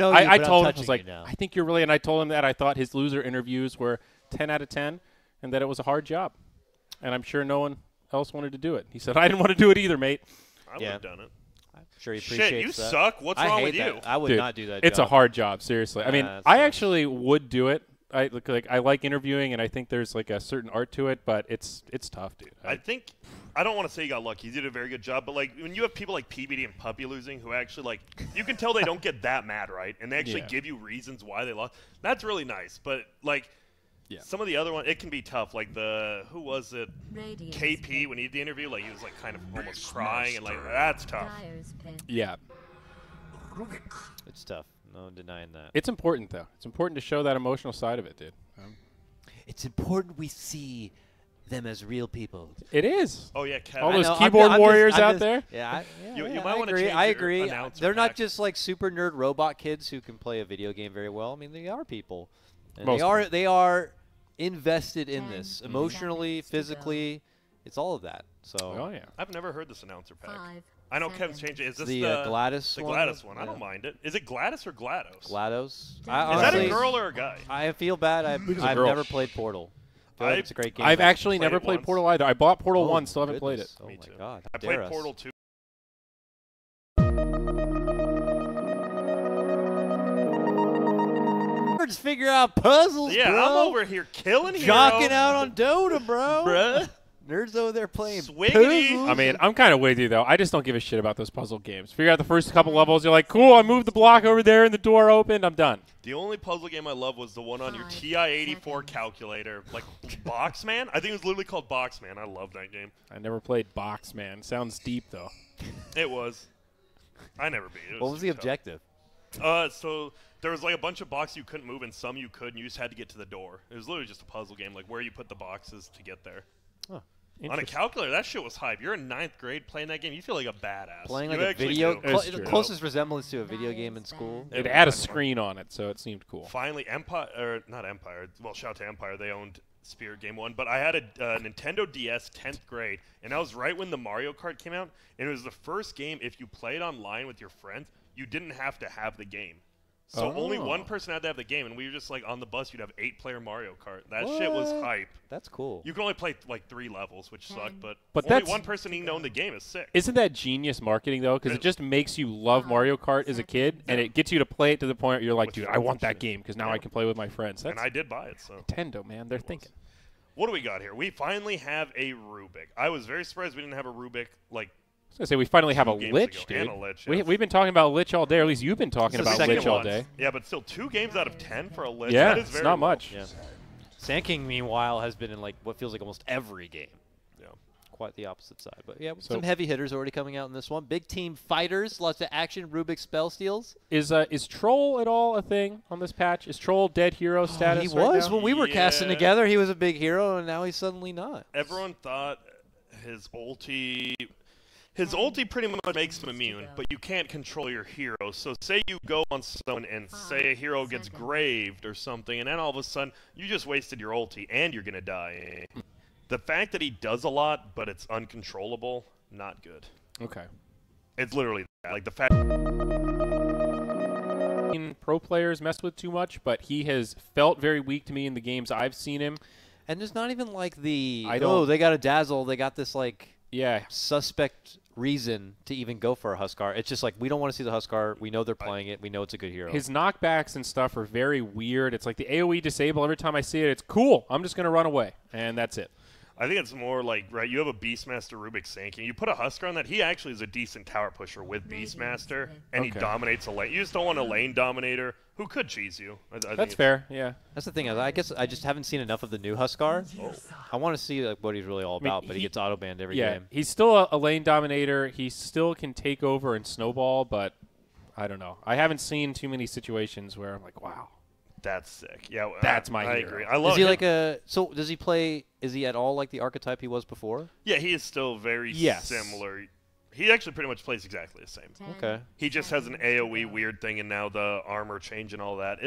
know I but told him, I'm I was like, I think you're really, and I told him that I thought his loser interviews were 10 out of 10 and that it was a hard job. And I'm sure no one else wanted to do it. He said, I didn't want to do it either, mate. I would have done it. I'm sure he appreciates Shit, you that. suck. What's wrong with you? I would Dude, not do that It's job. a hard job, seriously. I mean, I actually would do it. I like interviewing, and I think there's like a certain art to it, but it's tough, dude. I don't want to say you got lucky. You did a very good job, but like when you have people like PBD and Puppy losing, who actually like you can tell they don't get that mad, right? And they actually give you reasons why they lost. That's really nice. But like some of the other ones, it can be tough. Like who was it? KP when he did the interview, like he was like kind of almost crying, and like that's tough. Yeah, it's tough. No denying that. It's important, though. It's important to show that emotional side of it, dude. It's important we see them as real people. It is. Oh, yeah, Kevin. All those keyboard warriors out there. Yeah, you might want to change I agree. They're not back. just like super nerd robot kids who can play a video game very well. I mean, they are people. And they are invested in this emotionally, physically. It's all of that. So. I've never heard this announcer pack. I know Kevin's changed it. Is this the GLaDOS one? The GLaDOS one. I don't mind it. Is it GLaDOS or GLaDOS? GLaDOS. Is that a girl or a guy? I feel bad. I've never played Portal. It's a great game. I've actually never played Portal either. I bought Portal 1, still haven't played it. Oh, my God. I played Portal 2. Just figure out puzzles, yeah, bro. I'm over here killing Jocking out on Dota, bro. Bruh. Nerds over there playing Swiggity. I mean, I'm kind of with you, though. I just don't give a shit about those puzzle games. Figure out the first couple levels. You're like, cool, I moved the block over there and the door opened. I'm done. The only puzzle game I love was the one on your TI-84 calculator. Like, Boxman? I think it was literally called Boxman. I love that game. I never played Boxman. Sounds deep, though. It was. I never beat it. What was the objective? So there was like a bunch of boxes you couldn't move and some you could, and you just had to get to the door. It was literally just a puzzle game, like where you put the boxes to get there. Oh. On a calculator, that shit was hype. You're in 9th grade playing that game. You feel like a badass. Playing like a video, the closest resemblance to a video game in school. It had a screen on it, so it seemed cool. Finally, not Empire. Well, shout out to Empire. They owned Spirit Game 1. But I had a Nintendo DS 10th grade, and that was right when the Mario Kart came out. And it was the first game, if you played online with your friends, you didn't have to have the game. So only one person had to have the game, and we were just like on the bus. You'd have 8-player Mario Kart. That shit was hype. That's cool. You can only play like 3 levels, which sucked, but only one person even owned the game is sick. Isn't that genius marketing though? Because it just makes you love Mario Kart as a kid, and it gets you to play it to the point where you're like, dude, I want that game because now I can play with my friends. And I did buy it. So Nintendo, man, they're thinking. What do we got here? We finally have a Rubik. I was very surprised we didn't have a Rubik like. I was going to say, we finally have a Lich, dude. And a Lich, we've been talking about Lich all day, or at least you've been talking about Lich all day. Yeah, but still 2 games out of 10 for a Lich. Yeah, that is it's not much. Yeah. Sand King, meanwhile, has been in like what feels like almost every game. Yeah. Quite the opposite side. But yeah, some heavy hitters already coming out in this one. Big team fighters, lots of action, Rubik spell steals. Is Troll at all a thing on this patch? Is Troll dead hero status? He was right now? when we were casting together. He was a big hero, and now he's suddenly not. Everyone thought his ulti pretty much makes him immune, but you can't control your hero. So say you go on someone and say a hero gets graved or something, and then all of a sudden you just wasted your ulti and you're going to die. The fact that he does a lot, but it's uncontrollable, not good. Okay. It's literally that. Like the fact pro players mess with too much, but he has felt very weak to me in the games I've seen him. And there's not even like they got a dazzle. They got this like suspect reason to even go for a Huskar. It's just like we don't want to see the Huskar. We know they're playing it. We know it's a good hero. His knockbacks and stuff are very weird. It's like the AoE disable. Every time I see it, it's cool. I'm just going to run away, and that's it. I think it's more like, right, you have a Beastmaster Rubik Sand King. You put a Huskar on that, he actually is a decent tower pusher with Beastmaster, and he dominates a lane. You just don't want a lane dominator who could cheese you. That's fair, yeah. That's the thing. I guess I just haven't seen enough of the new Huskar. I want to see like, what he's really all about, but he gets auto-banned every game. He's still a lane dominator. He still can take over and snowball, but I don't know. I haven't seen too many situations where I'm like, wow. That's sick. Yeah, that's my hero. I agree. I love Is he like a so does he play is he at all like the archetype he was before? Yeah, he is still very similar. He actually pretty much plays exactly the same. Okay. He just has an AoE weird thing and now the armor change and all that.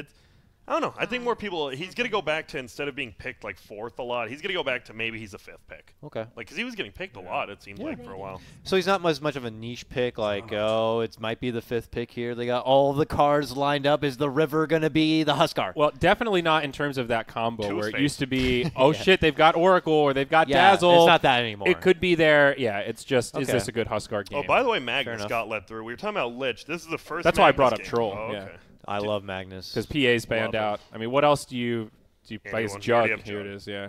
I don't know. I think more people. He's gonna go back to, instead of being picked like 4th a lot, he's gonna go back to maybe he's a 5th pick. Okay. Like, because he was getting picked a lot. It seemed like for a while. So he's not as much of a niche pick. Like, oh, it might be the 5th pick here. They got all the cards lined up. Is the river gonna be the Huskar? Well, definitely not in terms of that combo where it Two-Face. used to be, oh shit, they've got Oracle or they've got Yeah, Dazzle. it's not that anymore. It could be there. Yeah, it's just, is Okay. this a good Huskar game? Oh, by the way, Magnus enough. got let through. We were talking about Lich. This is the first. That's why I Magnus brought up game. Troll, Oh, yeah. okay. I love Magnus. Because PA's banned Love him. out. I mean, what else do you play as Anyone. Jug? We already have Here it Jug. is, yeah.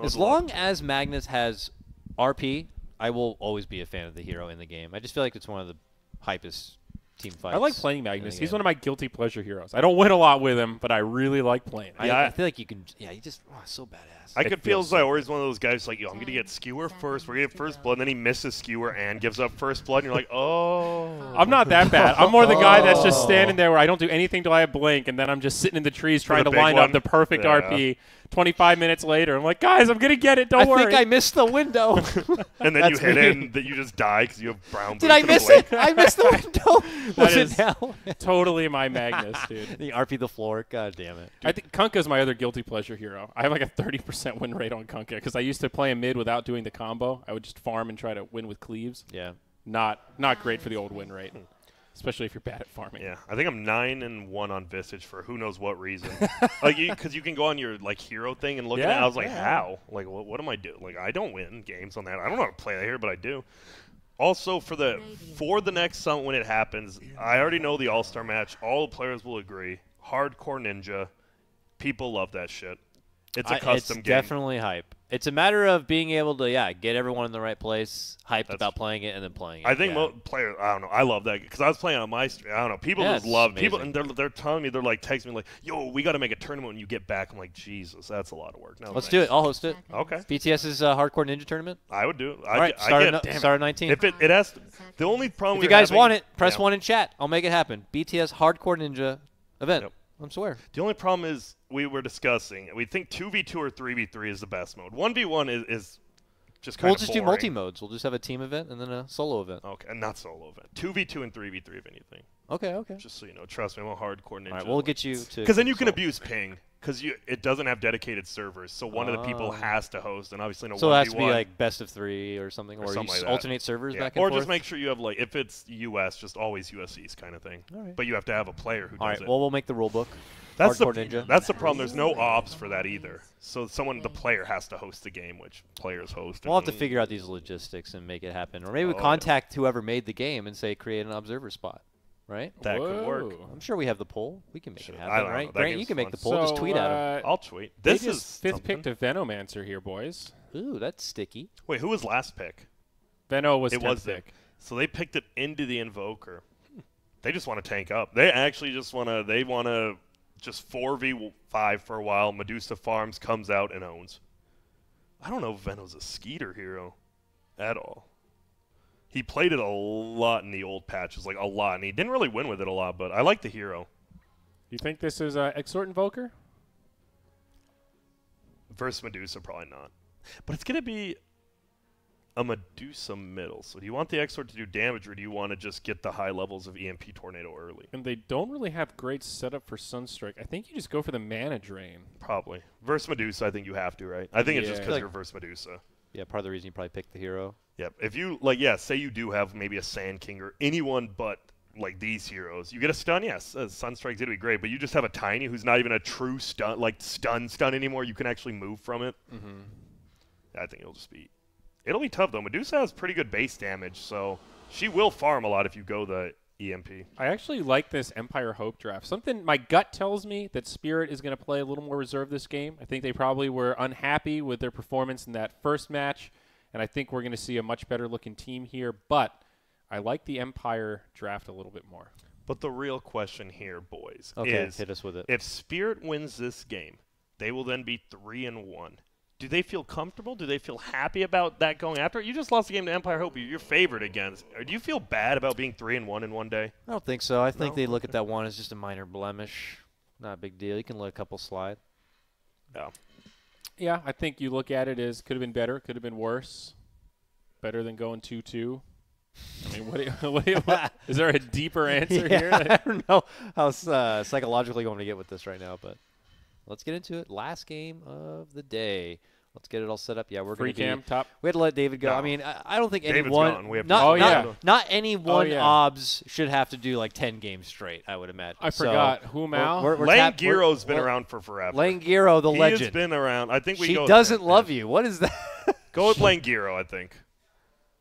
As long as Magnus has RP, I will always be a fan of the hero in the game. I just feel like it's one of the hypest team fights. I like playing in the Magnus. game. He's one of my guilty pleasure heroes. I don't win a lot with him, but I really like playing him. I feel like you can. Yeah, you just so badass. I It could feel feels as though Ori's one of those guys like, yo, I'm gonna get Skewer first. We're gonna get First Blood, and then he misses Skewer and gives up First Blood, and you're like, oh. I'm not that bad. I'm more the guy that's just standing there where I don't do anything till I have blink, and then I'm just sitting in the trees trying the to big line one? up the perfect Yeah. RP. 25 minutes later, I'm like, guys, I'm gonna get it. Don't worry. I think I missed the window. And then you That's hit me. it, and that you just die because you have brown. Did I miss it? I missed the window. Was is- it now? Totally my Magnus, dude. The RP the floor. God damn it. I think Kunkka's my other guilty pleasure hero. I have like a 30% win rate on Kunkka because I used to play him mid without doing the combo. I would just farm and try to win with cleaves. Yeah. Not great for the old win rate, especially if you're bad at farming. Yeah, I think I'm 9-1 on Visage for who knows what reason. Like, because you can go on your like hero thing and look at it. Yeah, I was like, yeah. how? Like, what am I doing? Like, I don't win games on that. I don't know how to play that here, but I do. Also, for the next summit when it happens, I already know the All-Star match. All the players will agree. Hardcore Ninja. People love that shit. It's a custom it's game. definitely hype. It's a matter of being able to, get everyone in the right place, hyped That's- about playing it, and then playing it. I think yeah. players, I don't know, I love that because I was playing on my stream. I don't know, people Yeah, just it's love people, amazing. and they're telling me, they're like texting me like, "Yo, we got to make a tournament when you get back." I'm like, Jesus, that's a lot of work. No, Let's do it. I'll host it. Okay, BTS's Hardcore Ninja Tournament. I would do it. All right, start at 19. If it has to, the only problem If you we're guys having- want it, press yeah. 1 in chat. I'll make it happen. BTS Hardcore Ninja event. Yep. I swear. The only problem is we were discussing. We think 2v2 or 3v3 is the best mode. 1v1 is just kind We'll of just boring. do multi-modes. We'll just have a team event and then a solo event. Okay, and not solo event. 2v2 and 3v3 if anything. Okay. Just so you know, trust me, I'm a hardcore ninja. All right, we'll get you to. Because then you can console. abuse ping. Because it doesn't have dedicated servers, so one of the people Oh. has to host, and obviously in a So it has to be 1v1, like best of 3 or something, or you something like that. alternate servers yeah. back and or forth. just make sure you have like if it's US, just always USCs kind of thing. All right. But you have to have a player who does All right. it. Well, we'll make the rule book. that's the Hardcore Ninja. that's the problem. There's no ops for that either. So the player has to host the game, which players host. We'll have to and- figure out these logistics and make it happen, or maybe we Oh, yeah. contact whoever made the game and say create an observer spot. Right? That could work. Whoa. I'm sure we have the poll. We can make it I happen, don't know. right? That Grant, game's you can make the fun. poll. Just tweet at him. I'll tweet. They This is just fifth something. picked a Venomancer here, boys. Ooh, that's sticky. Wait, who was last pick? Veno was It 10th was pick. So they picked it into the Invoker. They just want to tank up. They actually just want to. They want to just 4v5 for a while. Medusa farms, comes out and owns. I don't know if Veno's a Skeeter hero at all. He played it a lot in the old patches, like a lot, and he didn't really win with it a lot. But I like the hero. You think this is Exort Invoker? Versus Medusa, probably not. But it's gonna be a Medusa middle. So do you want the Exort to do damage, or do you want to just get the high levels of EMP Tornado early? And they don't really have great setup for Sunstrike. I think you just go for the Mana Drain. Probably. Versus Medusa, I think you have to, right? I think it's just Yeah. because Like- you're versus Medusa. Yeah, part of the reason you probably picked the hero. Yep. If you, say you do have maybe a Sand King or anyone but, these heroes. You get a stun, yes. Sunstrike's going to be great, but you just have a Tiny who's not even a true stun anymore. You can actually move from it. Mm-hmm. I think it'll be tough, though. Medusa has pretty good base damage, so she will farm a lot if you go the EMP. I actually like this Empire Hope draft. Something my gut tells me that Spirit is going to play a little more reserved this game. I think they probably were unhappy with their performance in that first match, and I think we're going to see a much better looking team here, but I like the Empire draft a little bit more. But the real question here, boys, Okay, is hit us with it. if Spirit wins this game, they will then be 3-1. Do they feel comfortable? Do they feel happy about that going after? You just lost the game to Empire Hope. You're favored against. Or do you feel bad about being 3-1 in one day? I don't think so. I think No? they look at that one as just a minor blemish. Not a big deal. You can let a couple slide. No. Yeah, I think you look at it as could have been better, could have been worse. Better than going 2-2. I mean, what is there a deeper answer Yeah, here? I don't know how psychologically going to get with this right now, but let's get into it. Last game of the day. Let's get it all set up. Yeah, we're going to cam top. We had to let David go. No. I mean, I don't think David's anyone. gone. We have Not any one yeah. OBS should have to do like 10 games straight. I would imagine. I forgot. Who Mal? Langiro's been around for forever. Langiro, the legend. He's been around. I think we She go. doesn't love you. What is that? Go with Langiro, I think.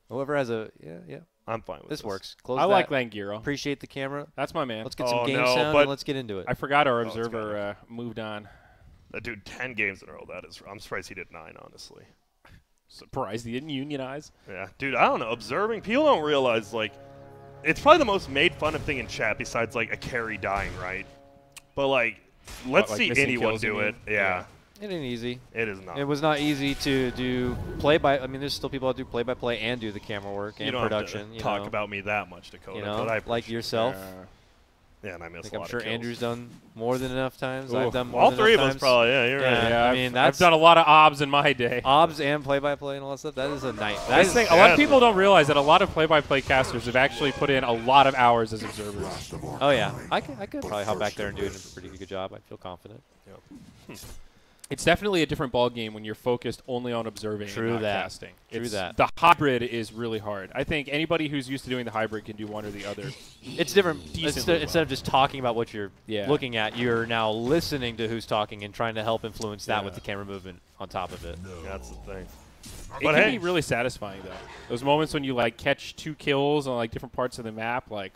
Whoever has a yeah. I'm fine with This this. works. Close I that. like Langiro. Appreciate the camera. That's my man. Let's get some game no, sound but and let's get into it. I forgot our it's observer moved on. Dude, 10 games in a row. I'm surprised he did 9, honestly. Surprised he didn't unionize. Yeah, dude, I don't know. Observing, people don't realize, like, it's probably the most made fun of thing in chat besides, like, a carry dying, right? But, like, let's like see missing anyone kills, you do it. mean? Yeah. It ain't easy. It is not. It was not easy to do play-by. I mean, there's still people that do play-by-play and do the camera work and you don't production. have to you talk know? about me that much, Dakota. You but I know, like appreciate yourself. Yeah, and I miss Like a I'm lot sure of kills. Andrew's done more than enough times. Ooh. I've done more All than three of enough us times. probably. Yeah, you're right. Yeah, I mean, I've that's done a lot of OBS in my day. OBS and play-by-play and all that stuff. That is a night. That That's is the thing, a lot of people don't realize that a lot of play-by-play casters have actually put in a lot of hours as observers. Oh yeah, I could probably hop back there and do a pretty good job. I feel confident. It's definitely a different ball game when you're focused only on observing True and not that. casting. True It's- that. The hybrid is really hard. I think anybody who's used to doing the hybrid can do one or the other. It's different. Decently Instead of just talking about what you're Yeah. looking at, you're now listening to who's talking and trying to help influence that Yeah. with the camera movement on top of it. That's the thing. It But can hey, be really satisfying though. Those moments when you like catch 2 kills on like different parts of the map, like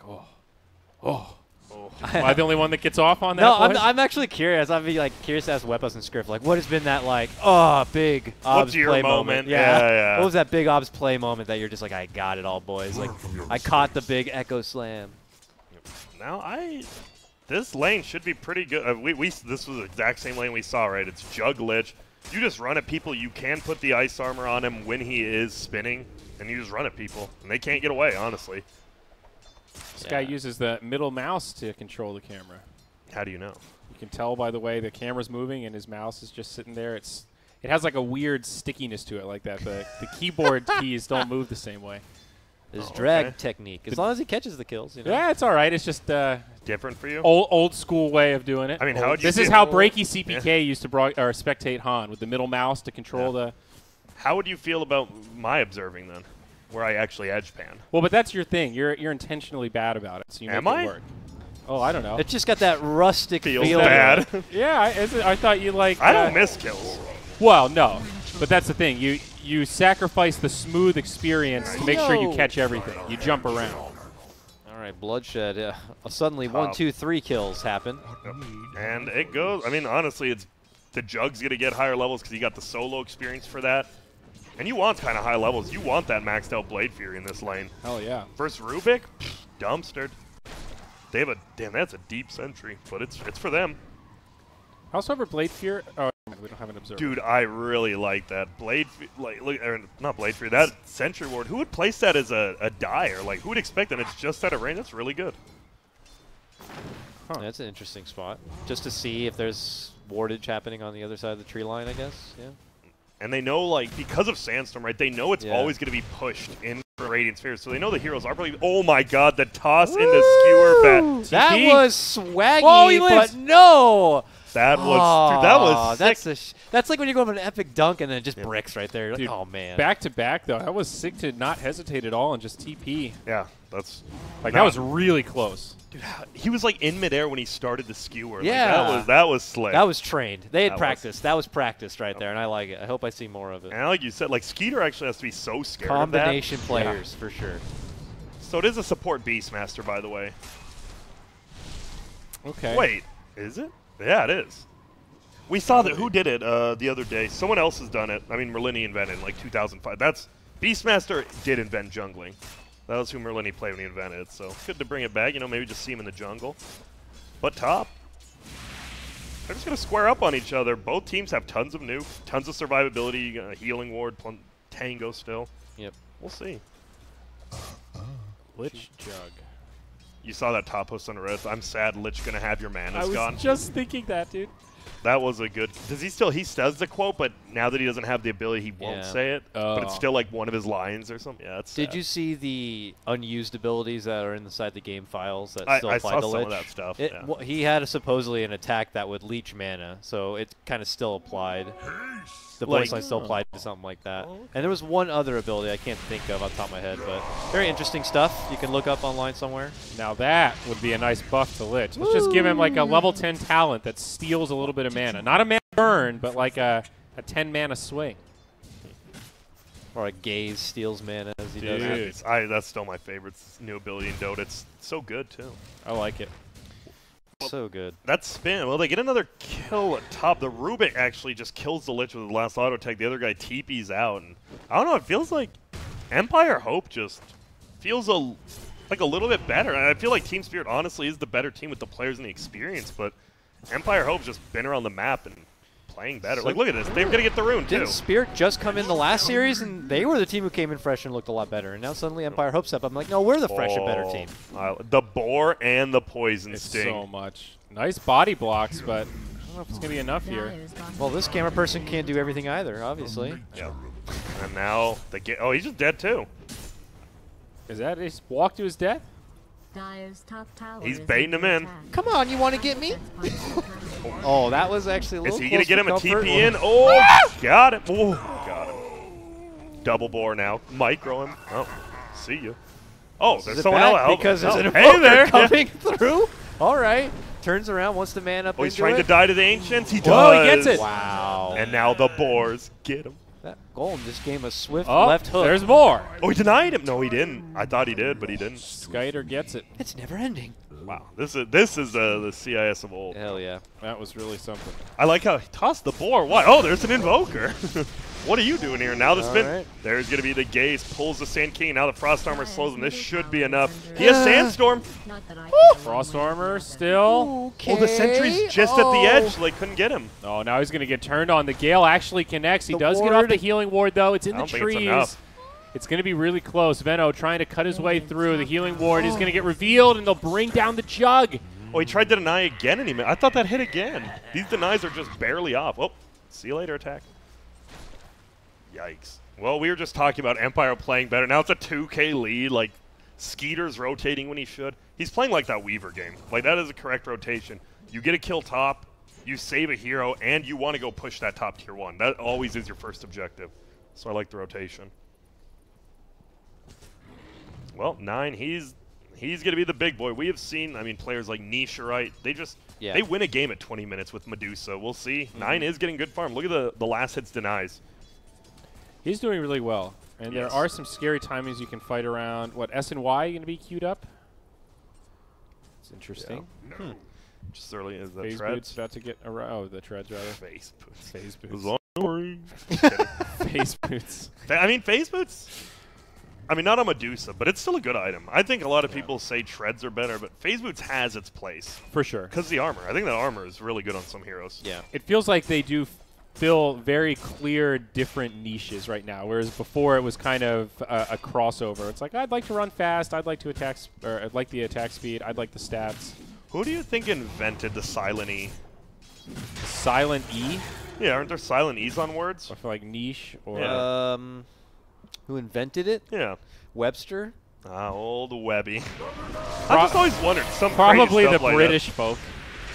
am I the only one that gets off on that? No, boys? I'm actually curious. I'd be like curious to ask Weapons and Script, like, what has been that like? Oh, big What's OBS your play moment? Yeah. Yeah. What was that big OBS play moment that you're just like, I got it all, boys. Like, I caught the big Echo Slam. now this lane should be pretty good. This was the exact same lane we saw, right? It's Jug Lich. You just run at people. You can put the ice armor on him when he is spinning, and you just run at people, and they can't get away, honestly. This guy uses the middle mouse to control the camera. How do you know? You can tell by the way the camera's moving and his mouse is just sitting there. It has like a weird stickiness to it like that. The keyboard keys don't move the same way. His Oh, drag okay. technique, as long as he catches the kills. You know? Yeah, it's all right. It's just Different for you? old school way of doing it. I mean, how would you This is feel- how Breaky CPK used to or spectate Han with the middle mouse to control the. How would you feel about my observing then, where I actually edge pan? Well, but that's your thing. You're intentionally bad about it, so you Am make I? it work. Oh, I don't know. It's just got that rustic Feels feel. bad. Yeah, I thought you like. I don't miss kills. Well, no, but that's the thing. You sacrifice the smooth experience to make sure you catch everything. You jump around. All right, bloodshed. Suddenly, Tough. 1, 2, 3 kills happen. And it goes. I mean, honestly, it's the Jug's gonna get higher levels because you got the solo experience for that. And you want kind of high levels. You want that maxed out Blade Fury in this lane. Hell yeah. Versus Rubik, dumpstered. They have damn. That's a deep sentry, but it's for them. Howsoever Blade Fear. Oh, we don't have an observer. Dude, I really like that not Blade Fury. That Sentry Ward. Who would place that as a dyer? Like, who would expect that? It's just out of range. That's really good. Huh. That's an interesting spot. Just to see if there's wardage happening on the other side of the tree line, I guess. Yeah. And they know, like, because of Sandstorm, right? They know it's Yeah. always going to be pushed in Radiant Spheres, so they know the heroes are probably. Oh my God, the toss into Skewer bat. That TP. was swaggy, Whoa, he lives. but no. That was dude, that was sick. that's like when you go up an epic dunk and then it just bricks right there. You're Dude, like, oh man. Back to back though, that was sick to not hesitate at all and just TP. Yeah, that's Like that was really close. dude. He was like in midair when he started the skewer. Yeah. Like, that was slick. That was trained. They had That was- practiced. That was practiced right there, and I like it. I hope I see more of it. And like you said, like Skeeter actually has to be so scared Combination of that. players for sure. So it is a support Beastmaster, by the way. Okay. Wait, is it? Yeah, it is. We saw that. Who did it the other day? Someone else has done it. I mean, Merlini invented it in like 2005. That's Beastmaster did invent jungling. That was who Merlini played when he invented it. So good to bring it back. You know, maybe just see him in the jungle. But top, they're just gonna square up on each other. Both teams have tons of nuke, tons of survivability, healing ward, Tango still. Yep. We'll see. Lich Jug. You saw that top post on the red. I'm sad Lich gonna have your I mana's was gone. just thinking that, dude. That was a good. Does he still? He says the quote, but now that he doesn't have the ability, he won't say it. But it's still like one of his lines or something. Yeah, that's. Did you see the unused abilities that are inside the game files that still I apply saw to some Lich? of that stuff. Well, he had supposedly an attack that would leech mana, so it kind of still applied. The voice line still applied to something like that. Okay. And there was one other ability I can't think of off the top of my head, but very interesting stuff. You can look up online somewhere. Now that would be a nice buff to Lich. Let's just give him like a level 10 talent that steals a little bit of mana. Not a mana burn, but like a 10 mana swing. Or a gaze steals mana as he does it. That's still my favorite new ability in Dota. It's so good too. I like it. So good. That spin. Well, they get another kill at top. The Rubik actually just kills the Lich with the last auto tech. The other guy TP's out. And I don't know. It feels like Empire Hope just feels like a little bit better. And I feel like Team Spirit honestly is the better team with the players and the experience. But Empire Hope's just been around the map and playing better. So like, look at this. They're going to get the rune, too. Didn't Spirit just come in the last series, and they were the team who came in fresh and looked a lot better. And now suddenly Empire Hope step up. I'm like, no, we're the fresh and better team. The Boar and the Poison It's Sting. so much. Nice body blocks, but I don't know if it's going to be enough here. Well, this camera person can't do everything either, obviously. Yeah. And now they get. Oh, he's just dead, too. Is that his walk to his death? He's baiting him in. Come on, you want to get me? Oh, that was actually a little Is he going to get him a TP in? Oh, got him. Oh, got him. Double Boar now. Micro him. Oh, see you. Oh, there's someone else. Because there's an hey there. coming through. All right. Turns around, wants to man up. Oh, he's trying to die to the Ancients. He does. Oh, he gets it. Wow. And now the Boars get him. That Golem just gave him a swift Oh, left hook. there's more. Oh, he denied him. No, he didn't. I thought he did, but he didn't. Skiter gets it. It's never ending. Wow, this is the CIS of old. Hell yeah. That was really something. I like how he tossed the boar. What? Oh, there's an invoker. What are you doing here? Now the spin. Right. There's going to be the gaze. Pulls the Sand King. Now the Frost Armor slows him. This should be enough. He has Sandstorm. Frost Armor still. Okay. Oh, the Sentry's just at the edge. They couldn't get him. Oh, now he's going to get turned on. The Gale actually connects. He The does get off ward. the healing ward, though. It's in I the don't think it's trees. enough. It's going to be really close. Venno trying to cut his way through. The healing ward is going to get revealed, and they'll bring down the jug. Oh, he tried to deny again, and I thought that hit again. These denies are just barely off. Oh, see you later, attack. Yikes. Well, we were just talking about Empire playing better. Now it's a 2K lead. Like, Skeeter's rotating when he should. He's playing like that Weaver game. Like, that is a correct rotation. You get a kill top, you save a hero, and you want to go push that top tier 1. That always is your first objective. So I like the rotation. Well, 9, he's going to be the big boy. We have seen, I mean, players like Nisha, right? They win a game at 20 minutes with Medusa. We'll see. 9 is getting good farm. Look at the last hits denies. He's doing really well. And there are some scary timings you can fight around. What, S and Y going to be queued up? It's interesting. Yeah. Just early as the Phase treads. Boots about to get around. Oh, the treads, rather. Phase boots. Phase Boots. Sorry. Phase Boots. I mean, phase boots. I mean, not a Medusa, but it's still a good item. I think a lot of people say treads are better, but phase boots has its place For sure. because the armor. I think that armor is really good on some heroes. Yeah. It feels like they do fill very clear different niches right now, whereas before it was kind of a crossover. It's like, I'd like to run fast, I'd like to attack, or I'd like the attack speed, I'd like the stats. Who do you think invented the silent E? Silent E? Yeah, aren't there silent E's on words? I feel like niche or Yeah. Who invented it? Yeah. Webster? Ah, old Webby. I just always wondered. Some probably crazy the stuff like British folk.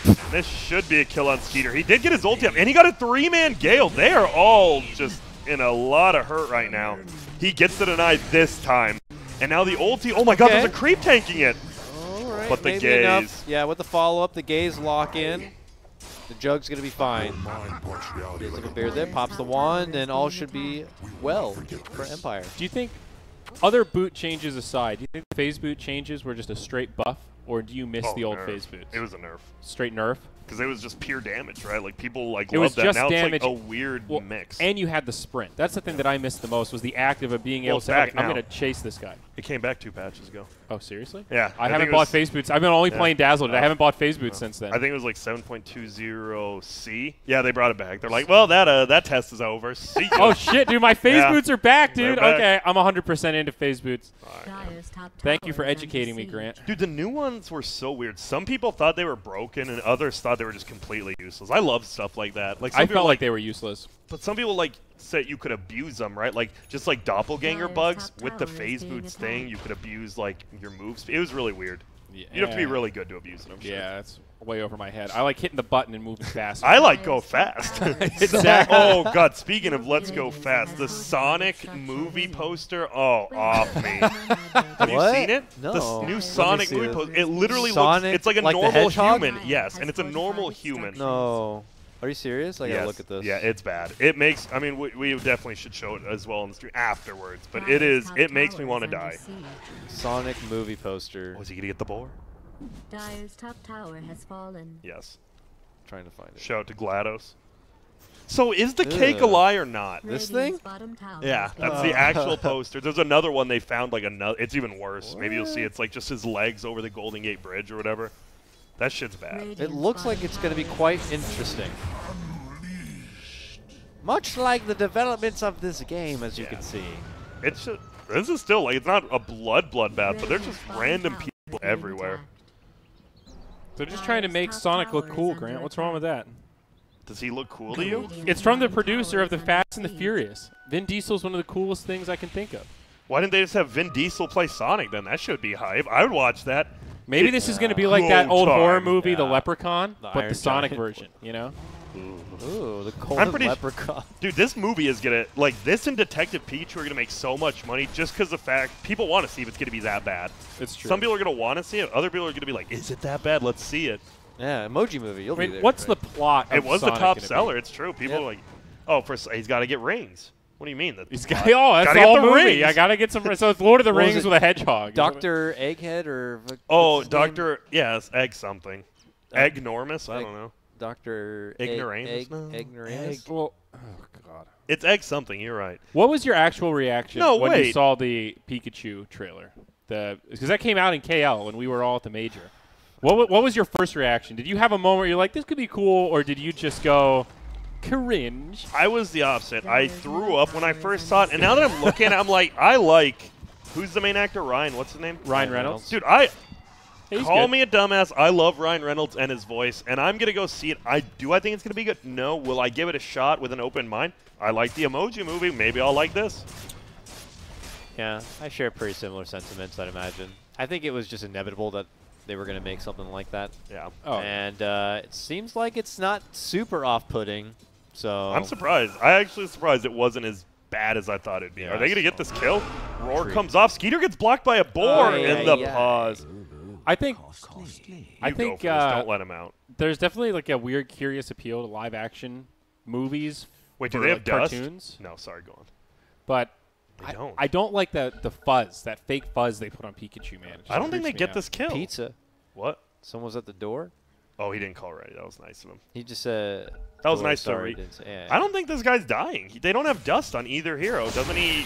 that. This should be a kill on Skeeter. He did get his ulti up, and he got a 3-man Gale. They are all just in a lot of hurt right now. He gets the deny this time. And now the ulti. Oh my god, there's a creep tanking it. All right. But the maybe gaze. enough. Yeah, with the follow-up, the gaze lock in. The jug's going to be fine. Gives him a bear there, pops the wand, and all should be well for Empire. Do you think, other boot changes aside, do you think phase boot changes were just a straight buff, or do you miss the old nerf. phase boots? It was a nerf. Straight nerf? Because it was just pure damage, right? Like, people like It was love that. just Now damage. it's like a weird Well, mix. And you had the sprint. That's the thing that I missed the most, was the active of being able it's to say, back okay, I'm now. going to chase this guy. It came back 2 patches ago. Oh, seriously? Yeah. I think haven't it bought was- phase boots. I've been only playing Dazzled. I haven't bought phase boots since then. I think it was like 7.20C. Yeah, they brought it back. They're like, well, that test is over. See ya. Oh, shit, dude. My phase Yeah. boots are back, They're dude. back. Okay, I'm 100% into phase boots. All right. Thank you for educating me, Grant. Dude, the new ones ones were so weird. Some people thought they were broken, and others thought they were just completely useless. I love stuff like that. Like I felt like they were useless. But some people like said you could abuse them, right? Like just like doppelganger bugs with the phase boots thing, you could abuse like your moves. It was really weird. Yeah. You'd have to be really good to abuse them. Yeah, that's way over my head. I like hitting the button and moving fast. I like go fast. Exactly. Oh god, speaking of let's go fast, the Sonic movie poster. Oh, off me. Have you seen it? No. The new Sonic movie poster. It literally Sonic, looks. It's like a like the normal hedgehog? human. Yes, and it's a normal human. No. Are you serious? I gotta Yes. look at this. Yeah, it's bad. It makes. I mean, we definitely should show it as well on the stream afterwards. But it is. It makes me want to die. Sonic movie poster. Was he gonna get the boar? Dire's top tower has fallen. Yes. Trying to find it. Shout out to GLaDOS. So is the cake a lie or not? This thing? Yeah, that's the actual poster. There's another one they found, like another. It's even worse. Maybe you'll see. It's like just his legs over the Golden Gate Bridge or whatever. That shit's bad. It looks like it's going to be quite interesting. Much like the developments of this game, as you can see. It's just, this is still like it's not a bloodbath, but there's just random people everywhere. They're just trying to make Sonic look cool, Grant. What's wrong with that? Does he look cool to you? It's from the producer of the Fast and the Furious. Vin Diesel's one of the coolest things I can think of. Why didn't they just have Vin Diesel play Sonic then? That should be hype. I would watch that. Maybe this is going to be like that old horror movie, The Yeah. Leprechaun, The but Iron the Sonic Giant. version, you know? Ooh, the cold I'm pretty leprechaun. Dude, this movie is gonna like this and Detective Pikachu are gonna make so much money just because the fact people want to see if it's gonna be that bad. It's true. Some people are gonna want to see it. Other people are gonna be like, "Is it that bad? Let's see it." Yeah, emoji movie. You'll I mean, be there. what's right? the plot of It was Sonic the top gonna be? seller. It's true. People are like, "Oh, he's got to get rings." What do you mean? He's got, oh, that's Gotta the get whole the movie. rings. I gotta get some. So it's Lord of the What was Rings it? with a hedgehog. Dr. Egghead or Oh, what's his name? Doctor. Yes, egg something. Eggnormous. I don't know. Dr. Ignoramus? No. Ignoramus? Well, oh god. It's egg something. You're right. What was your actual reaction No, when you wait. saw the Pikachu trailer? Because that came out in KL when we were all at the major. What was your first reaction? Did you have a moment where you're like, this could be cool, or did you just go, cringe? I was the opposite. I threw up when I first saw it, and now that I'm looking at it, I'm like, I like. Who's the main actor? Ryan. What's his name? Ryan Reynolds. Dude, He's call good. me a dumbass. I love Ryan Reynolds and his voice, and I'm gonna go see it. I think it's gonna be good. No, will I give it a shot with an open mind? I like the Emoji Movie. Maybe I'll like this. Yeah, I share pretty similar sentiments, I'd imagine. I think it was just inevitable that they were going to make something like that. Yeah. Oh. And it seems like it's not super off-putting. So I'm surprised. I actually surprised it wasn't as bad as I thought it'd be. Yeah, Are they gonna get this kill? Roar Tree. comes off. Skeeter gets blocked by a boar in the yeah. pause. I think You go first. Don't let him out. there's definitely like a weird, curious appeal to live action movies. Wait, do for, they have like, dust? cartoons? No, sorry, go on. But They don't. I don't like the fuzz, that fake fuzz they put on Pikachu, man. It just I don't think creeps they me get out. this kill. pizza. What? Someone's at the door. Oh, he didn't call ready. That was nice of him. He just said. That was door nice to started, read. didn't say- yeah. I don't think this guy's dying. They don't have dust on either hero. Doesn't he?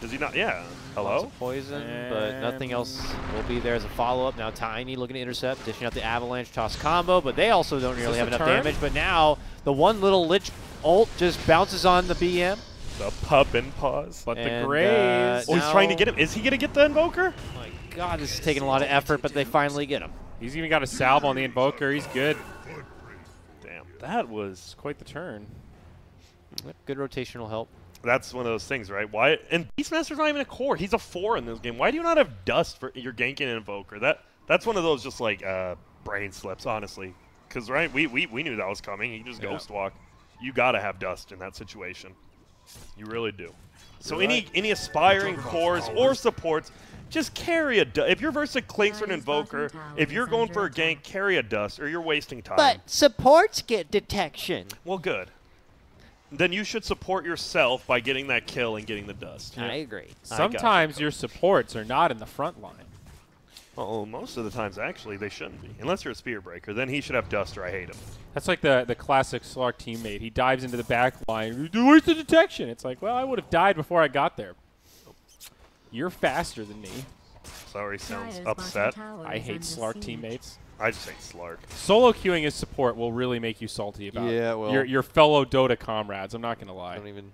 Does he not? Yeah. Lots Hello? of poison, but nothing else will be there as a follow-up. Now Tiny looking to intercept, dishing out the avalanche toss combo, but they also don't really have the enough turn? damage. But now the one little Lich ult just bounces on the BM. The pup and pause. But the And, Graves. Oh, he's trying to now- get him. Is he going to get the Invoker? Oh my God, this is taking a lot of effort, but they finally get him. He's even got a salve on the Invoker. He's good. Damn. That was... Quite the turn. Good rotational help. That's one of those things, right? Why? And Beastmaster's not even a core. He's a 4 in this game. Why do you not have dust for your ganking and Invoker? That's one of those just like brain slips, honestly. Because right, we knew that was coming. He can just ghost walk. You gotta have dust in that situation. You really do. So any aspiring cores or supports, just carry a dust. If you're versus a Clinks or an Invoker, if you're going for a gank, carry a dust, or you're wasting time. But supports get detection. Well, good. Then you should support yourself by getting that kill and getting the dust. I agree. Sometimes your supports are not in the front line. Well, most of the times, actually, they shouldn't be. Unless you're a Spear Breaker. Then he should have dust or I hate him. That's like the classic Slark teammate. He dives into the back line. Where's the detection? It's like, well, I would have died before I got there. You're faster than me. Sorry, sounds upset. I hate Slark teammates. I just hate Slark. Solo queuing as support will really make you salty about Yeah, it. well- Your fellow Dota comrades. I'm not going to lie. Don't even.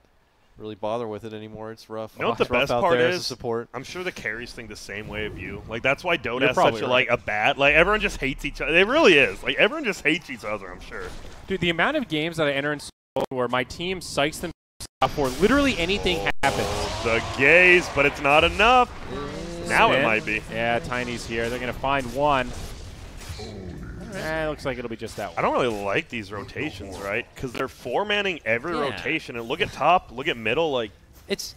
really bother with it anymore. It's rough. You know what the It's rough best out part there as a is? support. I'm sure the carries think the same way of you. Like, that's why Dota You're has such probably a, right. like, a bad... Like, everyone just hates each other. It really is. Like, everyone just hates each other, I'm sure. Dude, the amount of games that I enter in where my team psychs them before literally anything happens. The gaze, but it's not enough. Now it might be. Yeah, Tiny's here. They're going to find one. Looks like it'll be just that one. I don't really like these rotations, right? Because they're four-manning every rotation. And look at top, look at middle, like... It's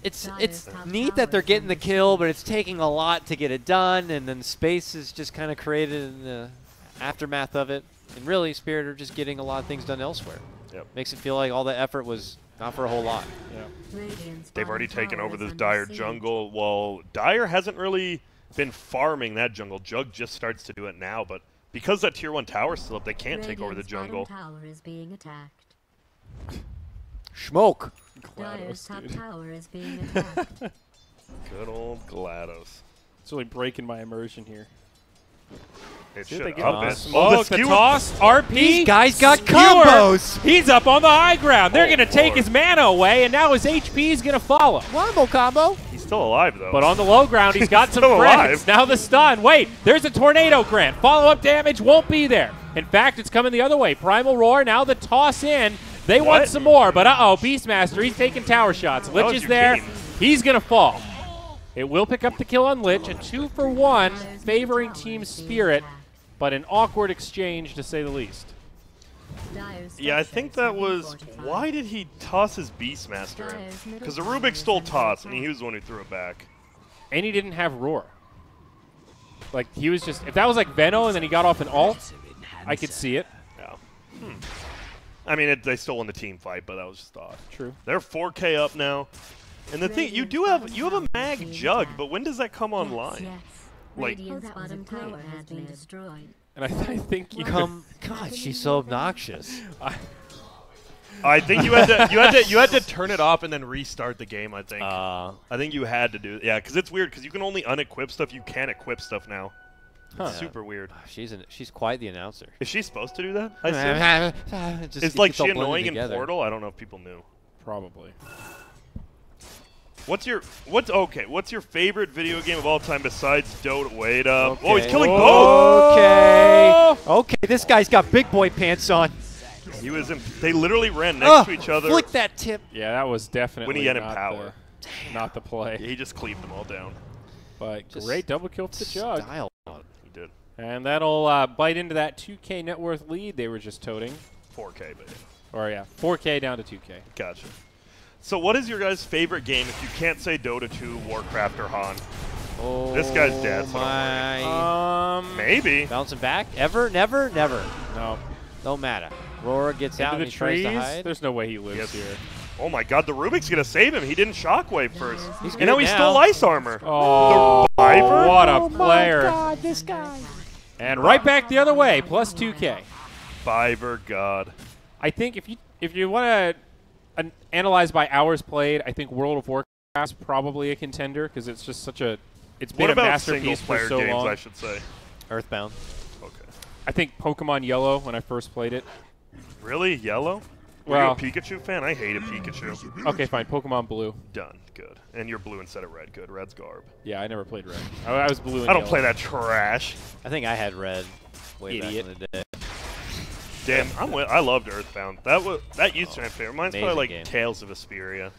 neat that they're getting the kill, but it's taking a lot to get it done, and then space is just kind of created in the aftermath of it. And really, Spirit are just getting a lot of things done elsewhere. Yep. Makes it feel like all the effort was not for a whole lot. Yeah. They've already taken over this Dire jungle. Well, Dire hasn't really been farming that jungle. Jug just starts to do it now, but because that tier 1 tower's still up, they can't take over the jungle. Tower is being attacked. Smoke. Dire's GLaDOS, top dude. tower is being attacked. Good old GLaDOS. It's really breaking my immersion here. It See should what they up get? it. Smoke, the skewer- toss, RP. These guys got skewer. combos. He's up on the high ground. They're Oh, going to take Lord. his mana away, and now his HP is going to follow. Wombo combo. He's still alive, though. But on the low ground, he's got some Still friends. alive. Now the stun. Wait, there's a tornado grant. Follow-up damage won't be there. In fact, it's coming the other way. Primal Roar, now the toss in. They want What? some more, but uh-oh, Beastmaster, he's taking tower shots. Lich was is your there. team. He's going to fall. It will pick up the kill on Lich, a 2-for-1 favoring Team Spirit, but an awkward exchange to say the least. yeah, I think that was... Why did he toss his Beastmaster in? Because the Rubik stole toss, and he was the one who threw it back. And he didn't have Roar. Like, he was just... If that was like Veno and then he got off an ult, I could see it. Yeah. I mean, they still won the team fight, but that was just odd. True. They're 4K up now. And the thing, you have a mag jug, but when does that come online? Like, Radiant's bottom tower has been destroyed. And I think you God, she's so obnoxious. I think you had to turn it off and then restart the game. I think. I think you had to do it. Yeah, because it's weird because you can only unequip stuff. You can't equip stuff now. Huh. Super weird. She's quite the announcer. Is she supposed to do that? I assume. Just It's like gets all she blended annoying in together. Portal. I don't know if people knew. Probably. What's your favorite video game of all time besides Dota? Wait up. Okay. Oh, he's killing both. Okay, this guy's got big boy pants on. He was in. They literally ran next to each other. Flick that tip. Yeah, that was definitely When he had not power. not the play. Yeah, he just cleaved them all down. But Just great double kill for the Jug. Style. He did. And that'll bite into that 2K net worth lead they were just toting. 4K, but yeah. Or yeah, 4K down to 2K. Gotcha. So what is your guys' favorite game if you can't say Dota 2, Warcraft, or Han? Oh, This guy's dead, so don't my. Maybe. Bouncing back? Ever? Never? Never. No. Don't matter. Roar gets out Into and the he tries to trees. hide. There's no way he lives Yes. here. Oh my god, the Rubik's gonna save him. He didn't shockwave first. He's And now good he now. stole ice armor. Oh, The Viper? what a player. God, this guy. And right back the other way, plus 2K. Fiverr god. I think if you want to analyze by hours played, I think World of Warcraft is probably a contender because it's just such a it's been What a about masterpiece for single-player so games, long. I should say? Earthbound. Okay. I think Pokemon Yellow when I first played it. Really? Yellow? Were Well- you a Pikachu fan? I hated Pikachu. Okay, fine. Pokemon Blue. Done. Good. And you're blue instead of red. Good. Red's garb. Yeah, I never played Red. I was Blue and I don't Yellow. play that trash. I think I had red way Idiot. back in the day. Damn, I loved Earthbound. That used to be my favorite. Mine's probably Amazing like game. Tales of Vesperia.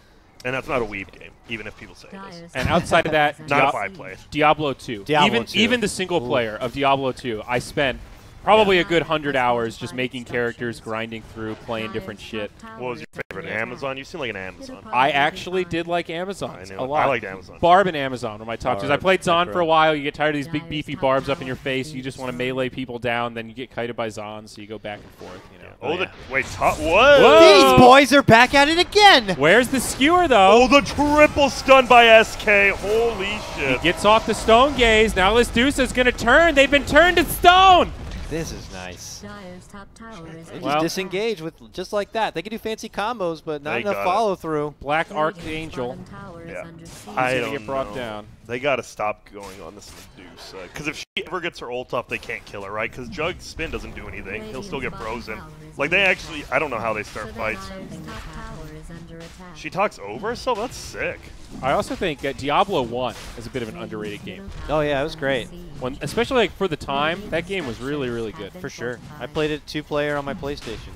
And that's not a weeb game, even if people say it is. And outside of that, Not if I play. Diablo 2. Diablo 2. Even the single player of Diablo 2, I spent probably a good 100 hours just making characters, grinding through, playing different shit. What was your favorite? Amazon? You seem like an Amazon. I actually did like Amazon I a know. lot. I liked Amazon. Barb and Amazon were my top twos. I Barb, played Zon Necro. for a while. You get tired of these big beefy barbs up in your face. You just want to melee people down. Then you get kited by Zon, so you go back and forth. You know. Oh, yeah. wait, whoa! Whoa! These boys are back at it again. Where's the skewer though? Oh, the triple stun by SK. Holy He shit. gets off the stone gaze. Now Medusa's going to turn. They've been turned to stone. This is nice. Dire's top tower is They Well- just disengage with just like that. They can do fancy combos, but not They got got it. follow through. Black Radiant's Archangel. bottom tower is Yeah. under siege. I He's gonna don't get brought know. down. They got to stop going on this Medusa. Because if she ever gets her ult off, they can't kill her, right? Because Jug's spin doesn't do anything. He'll still get frozen. Like, they actually, I don't know how they start So fights. Dire's top tower is under attack. She talks over, so that's sick. I also think Diablo 1 is a bit of an underrated game. Oh, yeah, it was great. When, especially like for the time, that game was really, really good. For sure. I played it 2-player on my PlayStation.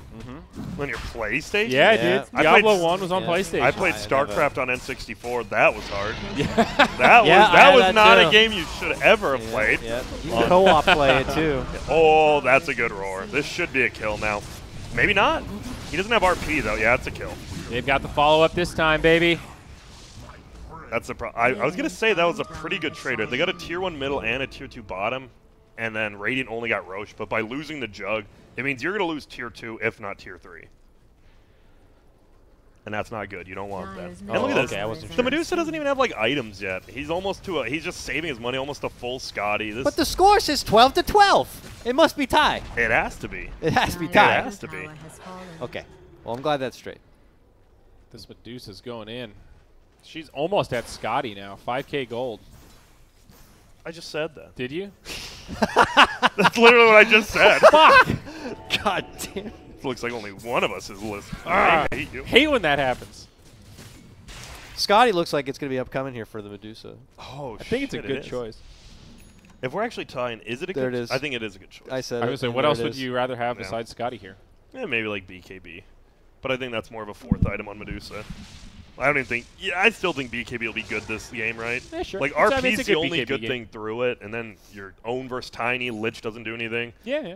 On your PlayStation? Yeah, Yeah. dude. I Diablo played- 1 was on Yeah. PlayStation. I played I have StarCraft on N64. That was hard. Yeah. That Yeah, I was had was that not too. a game you should ever have played. Yeah. You can co-op play it, too. Oh, that's a good roar. This should be a kill now. Maybe not. He doesn't have RP, though. Yeah, it's a kill. They've got the follow-up this time, baby. That's the problem. I was going to say that was a pretty good trade. They got a tier 1 middle and a tier 2 bottom, and then Radiant only got Roche. But by losing the Jug, it means you're going to lose tier 2, if not tier 3. And that's not good. You don't want that. Dire's And middle look at this. okay, I wasn't The sure. Medusa doesn't even have, like, items yet. He's almost to a... He's just saving his money almost a full Scotty. This, But the score says 12-12. It must be tie. it has to be. It has to be Yeah. tie. It has to be. Tower has fallen. Okay. Well, I'm glad that's straight. This Medusa's going in. She's almost at Scotty now. 5K gold. I just said that. Did you? That's literally what I just said. Fuck! God damn. Looks like only one of us is listening. Ah, I hate you. hate when that happens. Scotty looks like it's going to be upcoming here for the Medusa. Oh, I think it's a shit, it good is. choice. If we're actually tying, is it a There good it is. I think it is a good choice. I said I it, was saying, and what there else it would is. you rather have Yeah. besides Scotty here? Yeah, maybe like BKB. But I think that's more of a 4th item on Medusa. I don't even think... Yeah, I still think BKB will be good this game, right? Yeah, sure. Like, I mean, RP's it's a the good only BKB good game. thing through it, and then your own versus Tiny, Lich doesn't do anything. Yeah, yeah.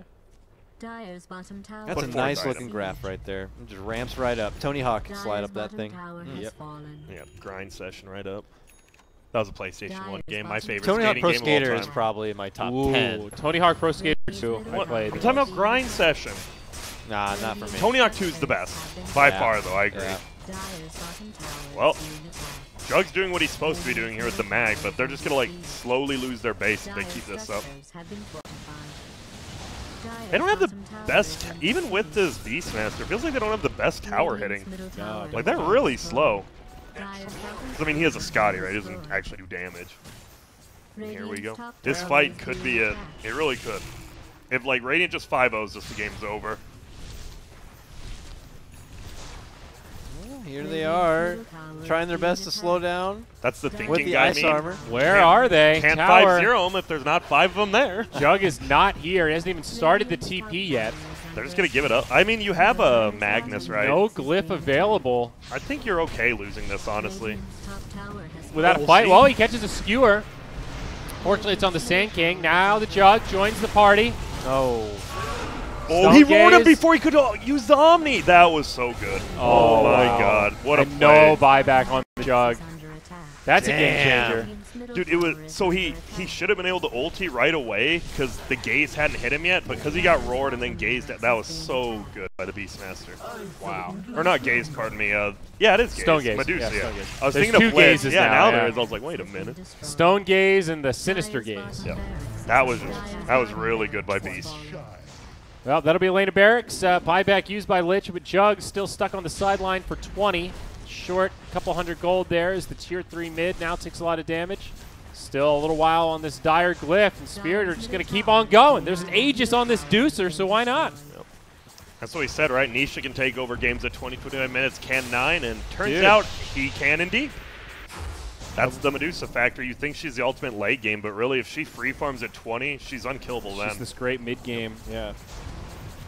Dire's bottom tower. That's a But nice fourth looking item. graph right there. It just ramps right up. Tony Hawk can slide Dire's up that bottom thing. tower has Yep. fallen. Yeah, grind session right up. That was a PlayStation 1 Dire's game, my bottom favorite Tony Hawk skating Pro game Skater of all is time. probably in my top Ooh, 10. Tony Hawk Pro Skater 2. I What? played. I'm talking about grind session. Nah, not for me. Tony Hawk 2 is the best. By Yeah. far, though, I agree. Yeah. Dire's bottom tower Well, is being attacked. Jug's doing what he's supposed to be doing here with the mag, but they're just going to, like, slowly lose their base if they Dire's keep this up. structures have been fortified. They don't have the Dire's bottom tower best, is under even with siege. this Beastmaster, it feels like they don't have the best tower Radiant's hitting. middle No, tower Like, they're is really destroyed. slow. Dire's bottom 'Cause, I mean, he has a tower Scotty, is right? He doesn't destroyed. actually do damage. Here we Radiant's go. top This tower fight is could being be it. attacked. It really could. If, like, Radiant just 5-0s, just the game's over. Well, here they are, trying their best to slow down That's the thinking with the guy ice meme. armor. Where Can't- are they? Can't Tower. 5-0 them if there's not 5 of them there. Jug is not here. He hasn't even started the TP yet. They're just going to give it up. I mean, you have a Magnus, right? No glyph available. I think you're okay losing this, honestly. Radiant's top tower has Without a We'll fight. see. Well, he catches a skewer. Fortunately, it's on the Sand King. Now the Jug joins the party. Oh. Oh, he Stone roared him gaze. before he could use the Omni. That was so good. Oh, my wow. God. What a And play. no buyback on the Jug. is under attack. That's a game Damn. changer. Radiant's middle Dude, it tower was is so under he attack. should have been able to ulti right away because the gaze hadn't hit him yet, but because he got roared and then gazed at, that was so good by the Beastmaster. Wow. Or not gaze, pardon me. Yeah, it is gaze. Stone gaze. Medusa, Yeah, yeah. stone gaze. I was There's thinking two of Blitz. gazes Yeah, now, now yeah. there is. I was like, wait a minute. Stone Gaze and the Sinister Gaze. Yeah. That was really good by Beast. Well, that'll be Elena Barracks. Buyback used by Lich, but Jug still stuck on the sideline for 20. Short, couple hundred gold there as the tier 3 mid now takes a lot of damage. Still a little while on this dire glyph, and Spirit are just going to keep on going. There's an Aegis on this Deucer, so why not? That's what he said, right? Nisha can take over games at 20, 25 minutes, can 9, and turns Dude. out he can indeed. That's the Medusa factor. You think she's the ultimate late game, but really if she free farms at 20, she's unkillable then. She's this great mid game. Yeah.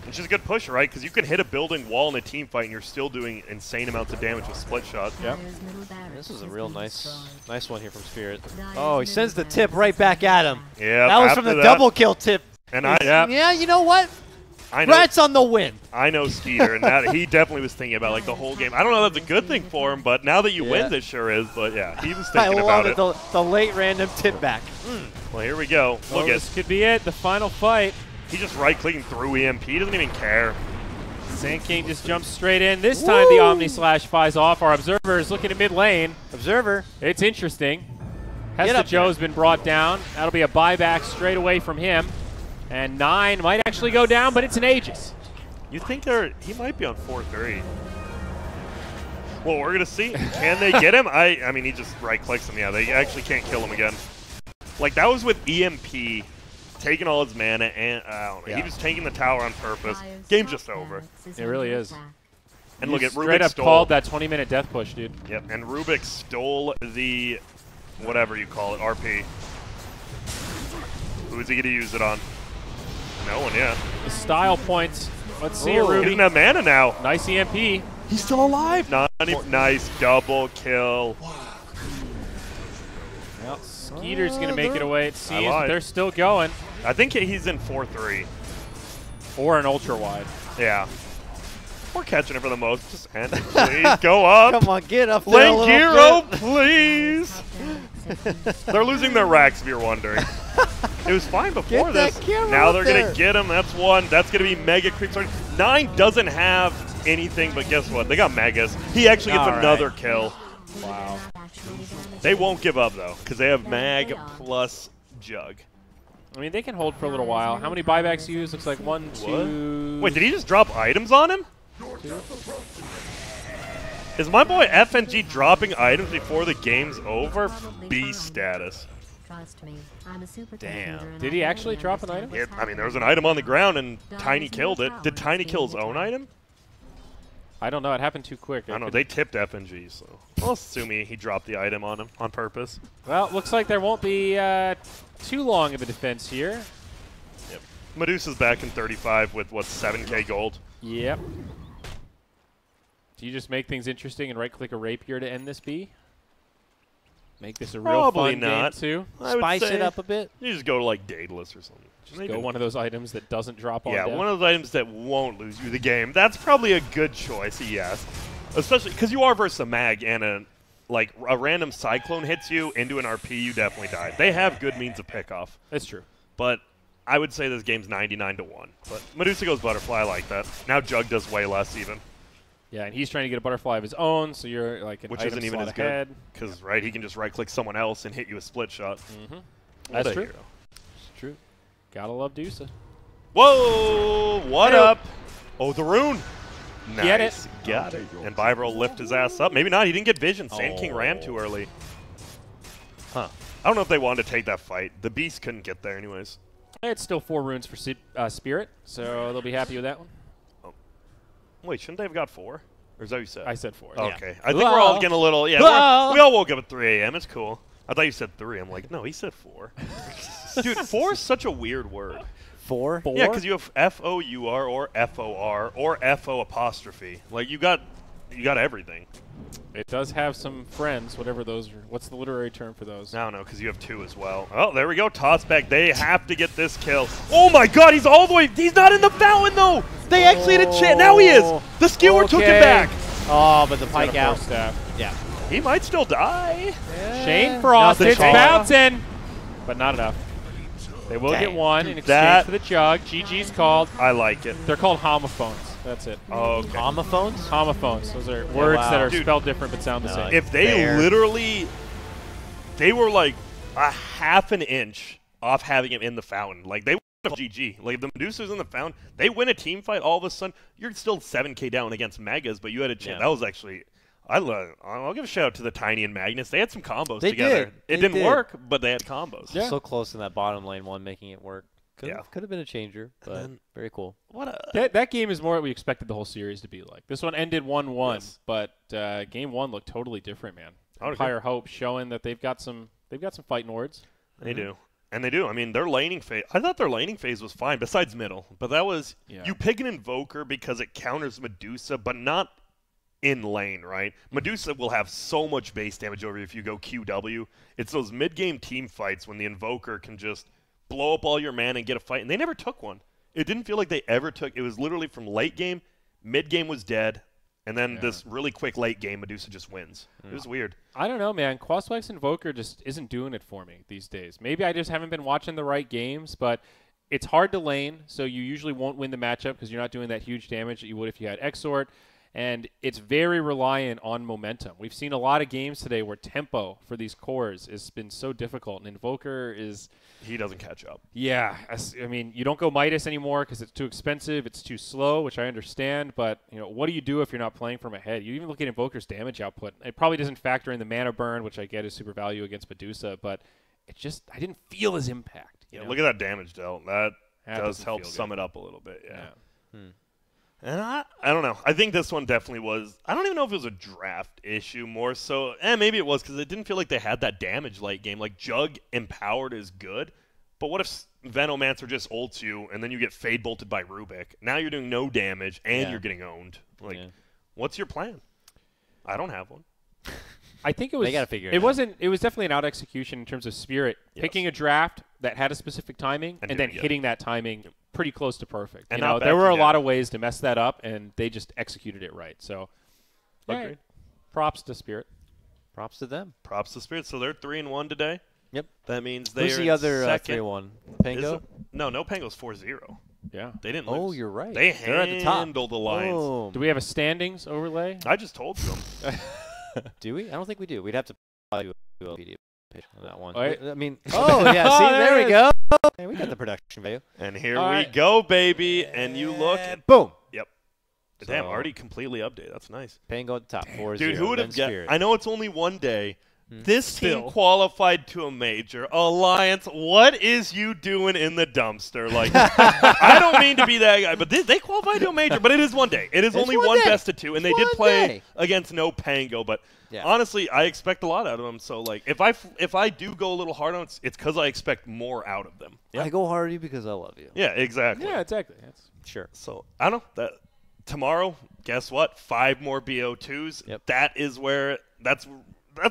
And she's a good pusher, right? Because you can hit a building wall in a team fight and you're still doing insane amounts of damage with split shot. Yep. Dire's middle barracks This is a has real been nice destroyed. one here from Spirit. Dire's Oh, he middle sends the barracks tip right is back being at him. attacked. Yeah, That was after from the that- double kill tip. And I, Yeah, you know what? I know, Rats on the win. I know Skeeter, and that he definitely was thinking about like the whole game. I don't know if that's a good thing for him, but now that you win, Yeah. it sure is. But yeah, he was I thinking love about it. The late random tip back. Well, here we go. Well, Look at this could be it. The final fight. he just right-clicking through EMP. He doesn't even care. Sand King just jumps straight in. This time the Omni Slash flies off. Our Observer is looking at mid lane. Observer. It's interesting. Get Hesta up Joe's been brought down. That'll be a buyback straight away from him. And 9 might actually go down, but it's an Aegis. You think he might be on 4-3. Well, we're gonna see. Can they get him? I mean, he just right-clicks him. Yeah, they actually can't kill him again. Like that was with EMP, taking all his mana, and I don't know. Yeah. He was taking the tower on purpose. Game's just over. It really is. And You look at straight Rubik up stole. called that 20-minute death push, dude. Yep, and Rubik stole the whatever you call it, RP. Who's he gonna use it on? No one yet. The style points. Let's see it, He Ruby. doesn't have mana now. Nice EMP. He's still alive. Nice double kill. Well, Skeeter's going to make it away, it seems, but lied. they're still going. I think he's in 4-3. Or an ultra wide. Yeah. We're catching it for the most. Just end it, please. Go up. Come on, get up there a little Langiro, bit. please. They're losing their racks, if you're wondering. It was fine before Get that this. camera Now up they're going there. to get him. That's one. That's going to be Mega Creep. 9 doesn't have anything, but guess what? They got Megas. He actually gets All right. another kill. Wow. They won't give up, though, because they have Mag plus Jug. I mean, they can hold for a little while. How many buybacks used? Looks like 1, 2. Wait, did he just drop items on him? Is my boy FNG dropping items before the game's over? Beast status. Trust me, I'm a supercomputer Damn. and Did I he actually totally drop an understand item? Yeah, what's I mean, there was an happening. item on the ground, and Dives Tiny in killed the it. Did towers Tiny being kill his own attacked. item? I don't know. It happened too quick. I don't know. They tipped FNG, so I'll assume he dropped the item on him on purpose. Well, looks like there won't be too long of a defense here. Yep. Medusa's back in 35 with, what, 7k gold? Yep. Do you just make things interesting and right-click a rapier to end this B? Make this a real Probably fun not. game, too? I would Spice say it up a bit. You just go to, like, Daedalus or something. Just Maybe. go one of those items that doesn't drop on Yeah, death. one of those items that won't lose you the game. That's probably a good choice, yes. Especially because you are versus a mag and a random cyclone hits you into an RP, you definitely die. They have good means of pickoff. That's true. But I would say this game's 99-1. But Medusa goes Butterfly, I like that. Now Jug does way less even. Yeah, and he's trying to get a butterfly of his own, so you're like an Which item isn't even slot as good. ahead. Because, right, he can just right-click someone else and hit you a split shot. Mm-hmm. What That's a true. hero. It's true. Gotta love Dusa. Whoa! What Hello. up? Oh, the rune. Nice. Get it. Got it. And Vibro will lift his ass up. Maybe not. He didn't get vision. Sand King ran too early. Huh. I don't know if they wanted to take that fight. The Beast couldn't get there anyways. It's still 4 runes for Spirit, so they'll be happy with that one. Wait, shouldn't they have got 4? Or is that what you said? I said 4. Okay. I think we're all getting a little... Yeah, we all woke up at 3 a.m. It's cool. I thought you said 3. I'm like, no, he said 4. Dude, 4 is such a weird word. 4? Yeah, because you have F-O-U-R or F-O-R or F-O apostrophe. Like, you got everything. It does have some friends, whatever those are. What's the literary term for those? I don't know, because you have 2 as well. Oh, there we go. Toss back. They have to get this kill. Oh, my God. He's all the way. He's not in the fountain, though. They actually had a chance. Now he is. The skewer took it back. Oh, but the It's on a pike out. force staff. Yeah. He might still die. Shane Frost, Nothing it's Shane. bouncing, but not enough. They will get Dang. 1 in exchange That- for the jug. GG's called. I like it. They're called homophones. That's it. Oh, okay. Homophones? Homophones. Those are words wow. that are Dude. spelled different but sound the same. If they Fair. literally, they were like a half an inch off having him in the fountain. Like, they would have GG. Like, if the Medusa's in the fountain, they win a team fight, all of a sudden, you're still 7k down against Megas, but you had a chance. Yeah. That was actually, I'll give a shout out to the Tiny and Magnus. They had some combos They together. did. It They didn't did. work, but they had combos. Yeah. So close in that bottom lane one, making it work. Could Yeah. have been a changer, but then- very cool. What a... That game is more what we expected the whole series to be like. This one ended 1-1, Yes. but game 1 looked totally different, man. I would agree. Empire Hope showing that they've got some fighting words. They do. And they do. I mean, their laning phase, I thought their laning phase was fine, besides middle. But that was, Yeah. you pick an Invoker because it counters Medusa, but not in lane, right? Medusa will have so much base damage over you if you go QW. It's those mid-game team fights when the Invoker can just blow up all your mana and get a fight. And they never took one. It didn't feel like they ever took, it was literally from late game, mid-game was dead, and then this really quick late game, Medusa just wins. It was weird. I don't know, man. Quaswag's Invoker just isn't doing it for me these days. Maybe I just haven't been watching the right games, but it's hard to lane, so you usually won't win the matchup because you're not doing that huge damage that you would if you had Exort. And it's very reliant on momentum. We've seen a lot of games today where tempo for these cores has been so difficult. And Invoker is... He doesn't catch up. Yeah. I mean, you don't go Midas anymore because it's too expensive. It's too slow, which I understand. But, what do you do if you're not playing from ahead? You even look at Invoker's damage output. It probably doesn't factor in the mana burn, which I get is super value against Medusa. But it just... I didn't feel his impact. Yeah, look at that damage dealt. That does help sum it up a little bit. Yeah. And I don't know. I think this one definitely was. I don't even know if it was a draft issue more so. Maybe it was because it didn't feel like they had that damage late game. Like Jug empowered is good, but what if Venomancer just ults you and then you get Fade Bolted by Rubik? Now you're doing no damage and you're getting owned. Like, what's your plan? I don't have one. I think it was. They gotta figure it It out. wasn't. It was definitely an out execution in terms of Spirit picking a draft that had a specific timing and then hitting that timing pretty close to perfect. And there were a lot of ways to mess that up, and they just executed it right. So, Agreed. Props to Spirit. Props to them. Props to Spirit. So they're 3-1 today. Yep. That means they're Who's the other second. 3-1? Pango? No Pango's 4-0. Yeah. They didn't lose. Oh, you're right. They They're at the top. handled the Lions. Boom. Do we have a standings overlay? I just told them. Do we? I don't think we do. We'd have to do a Wikipedia page on that one. Right. I mean, oh, yeah. See, there we go. Hey, we got the production value. And here we go, baby. And you look. And boom. Yep. So, Damn, already completely updated. That's nice. Pango at the top. 4-0. Dude, who would have guessed? guessed? I know it's only one day. This team Still. qualified to a major. Alliance, what is you doing in the dumpster? Like, I don't mean to be that guy, but they qualified to a major. But it is one day. It is only one day. best of two, and they did play against no Pango. But honestly, I expect a lot out of them. So, like, if I do go a little hard on it, it's because I expect more out of them. I go hard at you because I love you. Yeah, exactly. Yeah, exactly. Sure. So, I don't know. Tomorrow, guess what? 5 more BO2s. Yep. That is where that's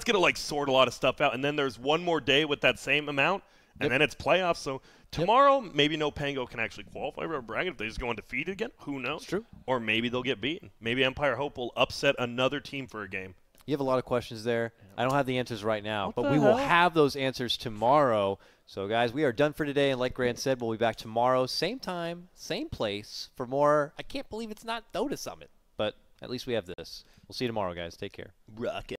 going to, like, sort a lot of stuff out. And then there's one more day with that same amount, and then it's playoffs. So tomorrow, maybe no Pango can actually qualify for a bracket if they just go undefeated again. Who knows? It's true. Or maybe they'll get beaten. Maybe Empire Hope will upset another team for a game. You have a lot of questions there. I don't have the answers right now, but we will have those answers tomorrow. So, guys, we are done for today. And like Grant said, we'll be back tomorrow, same time, same place, for more. I can't believe it's not Dota Summit, but at least we have this. We'll see you tomorrow, guys. Take care. Rocket.